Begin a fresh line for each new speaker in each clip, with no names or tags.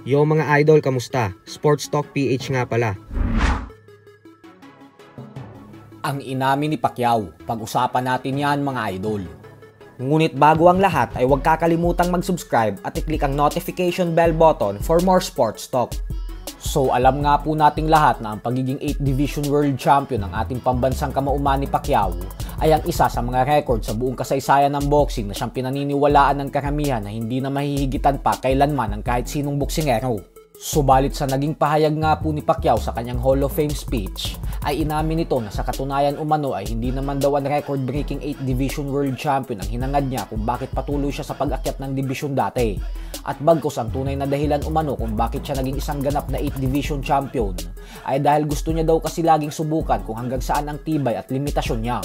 Yo mga idol, kamusta? Sports Talk PH nga pala.
Ang inamin ni Pacquiao, pag-usapan natin yan mga idol. Ngunit bago ang lahat ay huwag kakalimutang mag-subscribe at i-click ang notification bell button for more sports talk. So alam nga po nating lahat na ang pagiging 8th Division World Champion ng ating pambansang kamauman ni Pacquiao ay ang isa sa mga record sa buong kasaysayan ng boxing na siyang pinaniniwalaan ng karamihan na hindi na mahihigitan pa kailanman ng kahit sinong boksingero. Subalit sa naging pahayag nga po ni Pacquiao sa kanyang Hall of Fame speech, ay inamin nito na sa katunayan umano ay hindi naman daw ang record-breaking 8th Division World Champion ang hinangad niya kung bakit patuloy siya sa pag-akyat ng dibisyon dati. At bagkus ang tunay na dahilan umano kung bakit siya naging isang ganap na 8th Division Champion, ay dahil gusto niya daw kasi laging subukan kung hanggang saan ang tibay at limitasyon niya.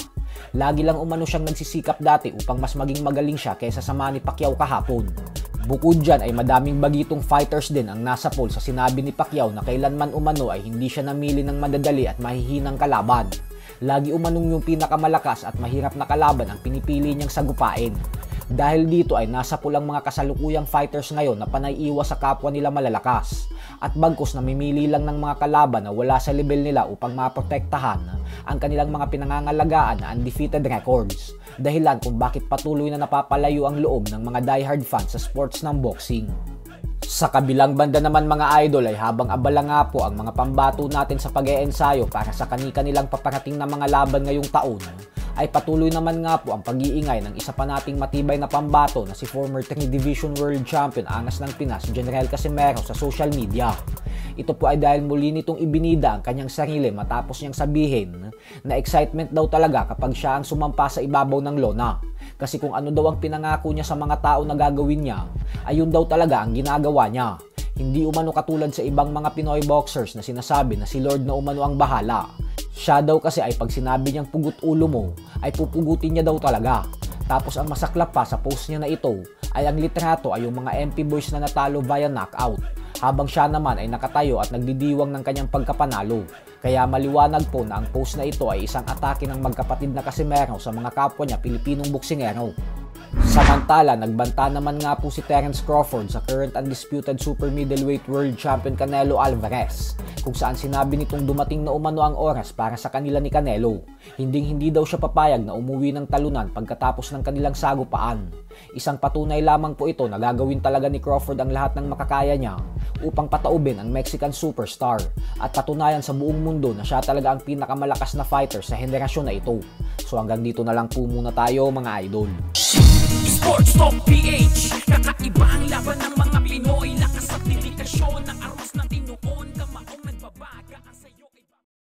Lagi lang umano siyang nagsisikap dati upang mas maging magaling siya kaysa sa Manny Pacquiao kahapon. Bukod dyan ay madaming bagitong fighters din ang nasa poll sa sinabi ni Pacquiao na kailanman umano ay hindi siya namili ng madadali at mahihinang kalaban. Lagi umanong yung pinakamalakas at mahirap na kalaban ang pinipili niyang sagupain. Dahil dito ay nasa pulang mga kasalukuyang fighters ngayon na panay iwas sa kapwa nila malalakas. At bagkus namimili lang ng mga kalaban na wala sa level nila upang maprotektahan ang kanilang mga pinangangalagaan na undefeated records. Dahilan kung bakit patuloy na napapalayo ang loob ng mga diehard fans sa sports ng boxing. Sa kabilang banda naman mga idol ay habang abala nga po ang mga pambato natin sa pag-e-ensayo para sa kani-kanilang paparating na mga laban ngayong taon, ay patuloy naman nga po ang pag-iingay ng isa pa nating matibay na pambato na si former 3 Division World Champion Angas ng Pinas, General Casimero sa social media. Ito po ay dahil muli nitong ibinida ang kanyang sarili matapos niyang sabihin na excitement daw talaga kapag siya ang sumampa sa ibabaw ng lona. Kasi kung ano daw ang pinangako niya sa mga tao na gagawin niya, ayun daw talaga ang ginagawa niya. Hindi umano katulad sa ibang mga Pinoy boxers na sinasabi na si Lord na umano ang bahala. Siya daw kasi ay pag sinabi niyang pugut ulo mo, ay pupugutin niya daw talaga. Tapos ang masaklap pa sa post niya na ito ay ang litrato ay yung mga MP boys na natalo via knockout, habang siya naman ay nakatayo at nagdidiwang ng kanyang pagkapanalo. Kaya maliwanag po na ang post na ito ay isang atake ng magkapatid na Casimero sa mga kapwa niya Pilipinong boksingero. Samantala, nagbanta naman nga po si Terence Crawford sa current undisputed super middleweight world champion Canelo Alvarez, kung saan sinabi nitong dumating na umano ang oras para sa kanila ni Canelo. Hindi daw siya papayag na umuwi ng talunan pagkatapos ng kanilang sagupaan. Isang patunay lamang po ito na gagawin talaga ni Crawford ang lahat ng makakaya niya upang pataubin ang Mexican superstar at patunayan sa buong mundo na siya talaga ang pinakamalakas na fighter sa henerasyon na ito. So hanggang dito na lang po muna tayo mga idol.
Sports Talk PH, kakaiba ang laban ng mga Pinoy, lakas